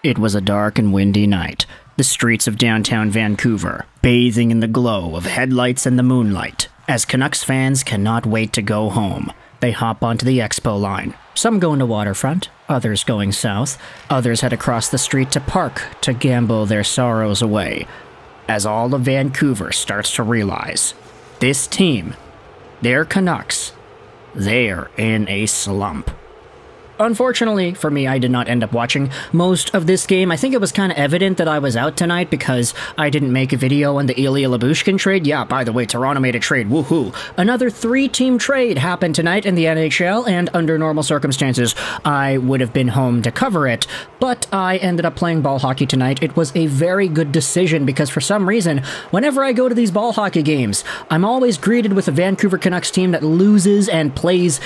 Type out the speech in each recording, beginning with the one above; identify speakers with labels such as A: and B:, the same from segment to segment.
A: It was a dark and windy night. The streets of downtown Vancouver, bathing in the glow of headlights and the moonlight, as Canucks fans cannot wait to go home. They hop onto the expo line. Some going to Waterfront, others going south, others head across the street to Park to gamble their sorrows away. As all of Vancouver starts to realize, this team, they're Canucks, they're in a slump. Unfortunately for me, I did not end up watching most of this game. I think it was kind of evident that I was out tonight because I didn't make a video on the Ilya Lyubushkin trade. Yeah, by the way, Toronto made a trade. Woohoo! Another 3-team trade happened tonight in the NHL, and under normal circumstances, I would have been home to cover it. But I ended up playing ball hockey tonight. It was a very good decision because for some reason, whenever I go to these ball hockey games, I'm always greeted with a Vancouver Canucks team that loses and plays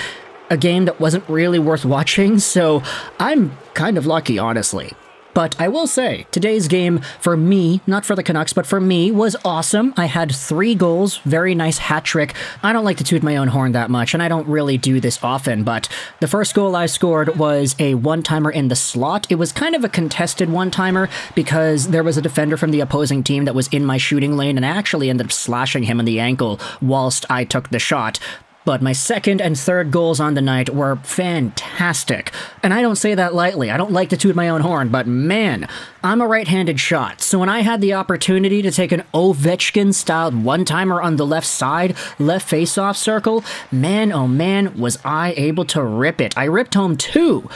A: a game that wasn't really worth watching, so I'm kind of lucky, honestly. But I will say, today's game, for me, not for the Canucks, but for me, was awesome. I had 3 goals, very nice hat trick. I don't like to toot my own horn that much, and I don't really do this often, but the first goal I scored was a one-timer in the slot. It was kind of a contested one-timer because there was a defender from the opposing team that was in my shooting lane, and I actually ended up slashing him in the ankle whilst I took the shot. But my second and third goals on the night were fantastic. And I don't say that lightly. I don't like to toot my own horn, but man, I'm a right-handed shot. So when I had the opportunity to take an Ovechkin-styled one-timer on the left side, left face-off circle, man, oh man, was I able to rip it. I ripped home 2.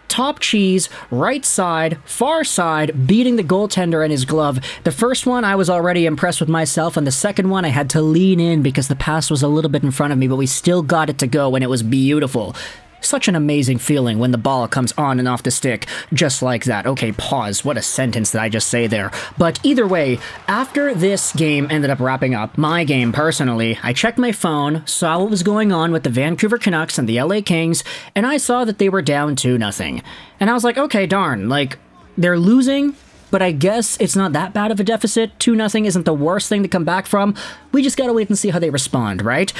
A: Top cheese, right side, far side, beating the goaltender in his glove. The first one, I was already impressed with myself, and the second one, I had to lean in because the pass was a little bit in front of me, but we still got it to go, and it was beautiful. Such an amazing feeling when the ball comes on and off the stick, just like that. Okay, pause. What a sentence did I just say there? But either way, after this game ended up wrapping up, my game personally, I checked my phone, saw what was going on with the Vancouver Canucks and the LA Kings, and I saw that they were down 2-0. And I was like, okay, darn, like, they're losing, but I guess it's not that bad of a deficit. 2-0 isn't the worst thing to come back from. We just gotta wait and see how they respond, right?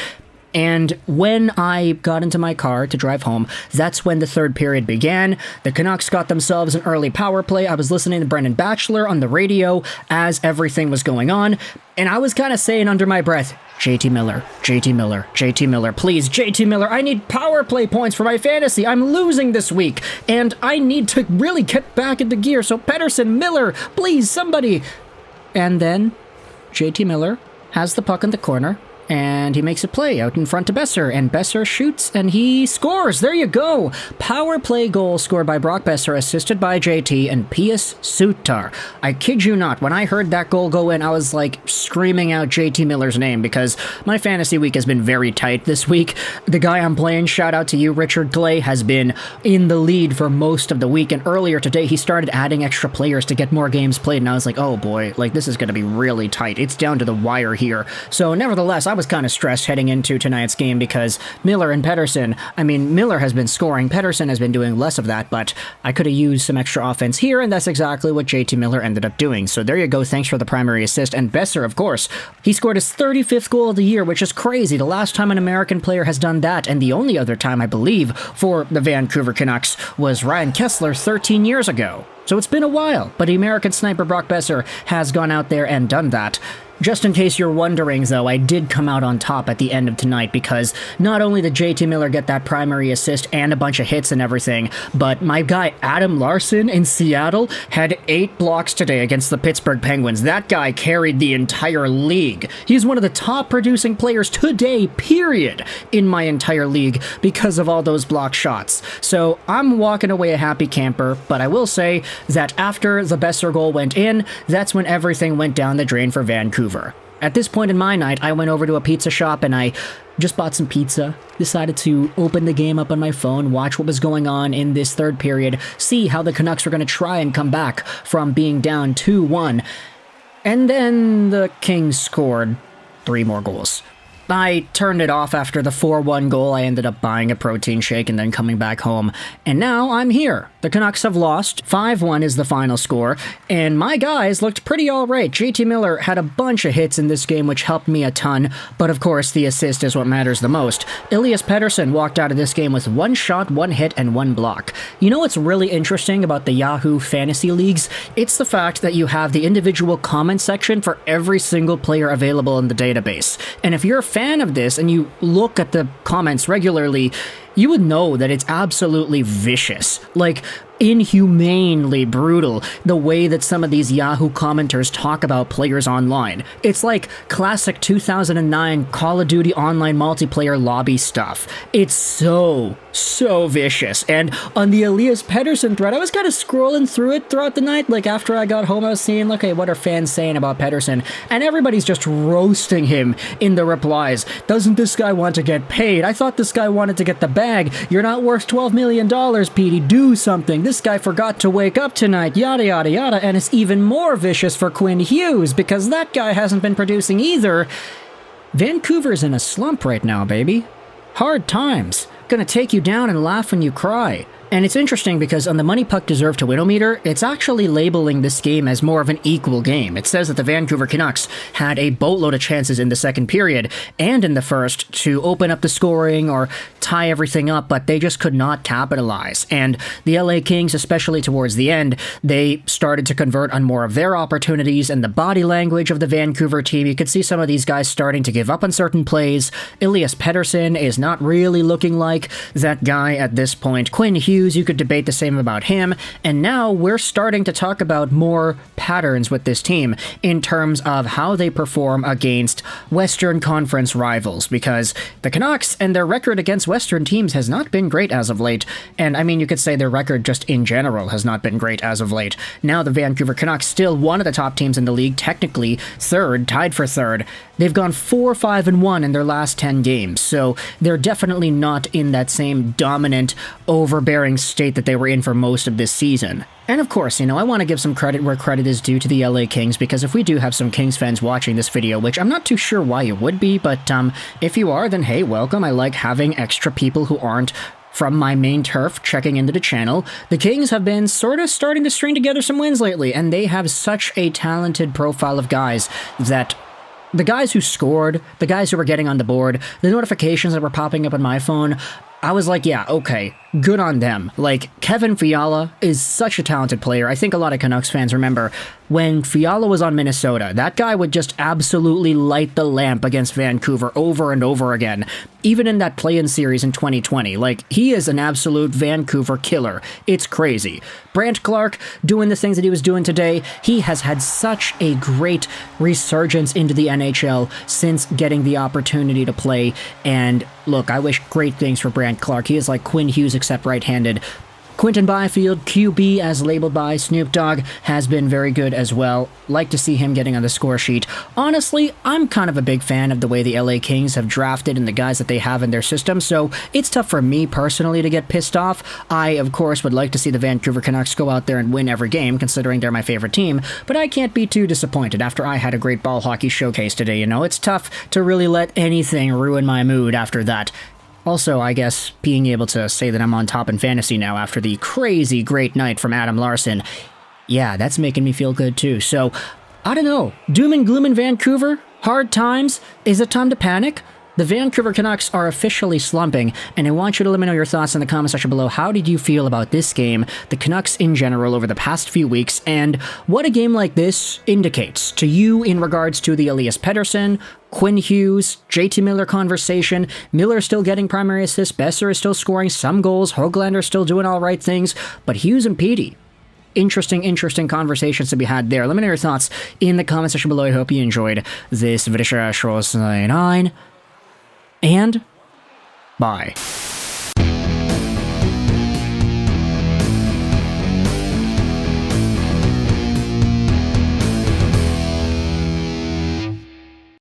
A: And when I got into my car to drive home, that's when the third period began. The Canucks got themselves an early power play. I was listening to Brendan Batchelor on the radio as everything was going on, and I was kind of saying under my breath, JT Miller, JT Miller, JT Miller, please, JT Miller, I need power play points for my fantasy. I'm losing this week, and I need to really get back into gear, so Pettersson, Miller, please, somebody. And then JT Miller has the puck in the corner, and he makes a play out in front to Boeser, and Boeser shoots, and he scores. There you go. Power play goal scored by Brock Boeser, assisted by JT and Pius Suter. I kid you not, when I heard that goal go in, I was like screaming out JT Miller's name because my fantasy week has been very tight this week. The guy I'm playing, shout out to you, Richard Clay, has been in the lead for most of the week, and earlier today he started adding extra players to get more games played, and I was like, oh boy, like this is going to be really tight. It's down to the wire here. So nevertheless, I was kind of stressed heading into tonight's game because Miller and Pettersson, I mean, Miller has been scoring, Pettersson has been doing less of that, but I could have used some extra offense here, and that's exactly what JT Miller ended up doing. So there you go, thanks for the primary assist. And Boeser, of course, he scored his 35th goal of the year, which is crazy. The last time an American player has done that, and the only other time, I believe, for the Vancouver Canucks was Ryan Kesler 13 years ago. So it's been a while, but the American sniper Brock Boeser has gone out there and done that. Just in case you're wondering, though, I did come out on top at the end of tonight because not only did JT Miller get that primary assist and a bunch of hits and everything, but my guy Adam Larsson in Seattle had 8 blocks today against the Pittsburgh Penguins. That guy carried the entire league. He's one of the top producing players today, period, in my entire league because of all those block shots. So I'm walking away a happy camper, but I will say that after the Boeser goal went in, that's when everything went down the drain for Vancouver. At this point in my night, I went over to a pizza shop and I just bought some pizza, decided to open the game up on my phone, watch what was going on in this third period, see how the Canucks were going to try and come back from being down 2-1. And then the Kings scored 3 more goals. I turned it off after the 4-1 goal. I ended up buying a protein shake and then coming back home. And now I'm here. The Canucks have lost. 5-1 is the final score. And my guys looked pretty alright. JT Miller had a bunch of hits in this game, which helped me a ton. But of course, the assist is what matters the most. Elias Pettersson walked out of this game with 1 shot, 1 hit, and 1 block. You know what's really interesting about the Yahoo Fantasy Leagues? It's the fact that you have the individual comment section for every single player available in the database. And if you're a fan of this and you look at the comments regularly, you would know that it's absolutely vicious. Like, inhumanely brutal, the way that some of these Yahoo commenters talk about players online. It's like classic 2009 Call of Duty online multiplayer lobby stuff. It's so vicious. And on the Elias Pettersson thread, I was kind of scrolling through it throughout the night. Like, after I got home, I was seeing, okay, what are fans saying about Pettersson? And everybody's just roasting him in the replies. Doesn't this guy want to get paid? I thought this guy wanted to get the bag. You're not worth $12 million, Petey. Do something. This guy forgot to wake up tonight, yada yada yada. And it's even more vicious for Quinn Hughes because that guy hasn't been producing either. Vancouver's in a slump right now, baby. Hard times. Gonna take you down and laugh when you cry. And it's interesting because on the Money Puck Deserve to Win-O-meter, it's actually labeling this game as more of an equal game. It says that the Vancouver Canucks had a boatload of chances in the second period and in the first to open up the scoring or tie everything up, but they just could not capitalize. And the LA Kings, especially towards the end, they started to convert on more of their opportunities, and the body language of the Vancouver team, you could see some of these guys starting to give up on certain plays. Elias Pettersson is not really looking like that guy at this point. Quinn Hughes, you could debate the same about him, and now we're starting to talk about more patterns with this team in terms of how they perform against Western Conference rivals, because the Canucks and their record against Western teams has not been great as of late, and I mean, you could say their record just in general has not been great as of late. Now the Vancouver Canucks, still one of the top teams in the league, technically third, tied for third. They've gone 4-5-1 in their last 10 games, so they're definitely not in that same dominant, overbearing state that they were in for most of this season. And of course, you know, I want to give some credit where credit is due to the LA Kings, because if we do have some Kings fans watching this video, which I'm not too sure why you would be, but if you are, then hey, welcome. I like having extra people who aren't from my main turf checking into the channel. The Kings have been sort of starting to string together some wins lately, and they have such a talented profile of guys that the guys who scored, the guys who were getting on the board, the notifications that were popping up on my phone, I was like, yeah, okay, good on them. Like, Kevin Fiala is such a talented player. I think a lot of Canucks fans remember when Fiala was on Minnesota, that guy would just absolutely light the lamp against Vancouver over and over again, even in that play-in series in 2020. Like, he is an absolute Vancouver killer. It's crazy. Brandt Clarke doing the things that he was doing today, he has had such a great resurgence into the NHL since getting the opportunity to play, and look, I wish great things for Brandt Clarke. He is like Quinn Hughes except right-handed. Quinton Byfield, QB as labeled by Snoop Dogg, has been very good as well. Like to see him getting on the score sheet. Honestly, I'm kind of a big fan of the way the LA Kings have drafted and the guys that they have in their system, so it's tough for me personally to get pissed off. I, of course, would like to see the Vancouver Canucks go out there and win every game, considering they're my favorite team, but I can't be too disappointed after I had a great ball hockey showcase today, you know? It's tough to really let anything ruin my mood after that. Also, I guess, being able to say that I'm on top in fantasy now after the crazy great night from Adam Larson, yeah, that's making me feel good too. So, I don't know, doom and gloom in Vancouver? Hard times? Is it time to panic? The Vancouver Canucks are officially slumping, and I want you to let me know your thoughts in the comment section below. How did you feel about this game, the Canucks in general over the past few weeks, and what a game like this indicates to you in regards to the Elias Pettersson, Quinn Hughes, JT Miller conversation. Miller still getting primary assists, Boeser is still scoring some goals, Willander still doing all right things, but Hughes and Petey, interesting conversations to be had there. Let me know your thoughts in the comment section below. I hope you enjoyed this video. And bye.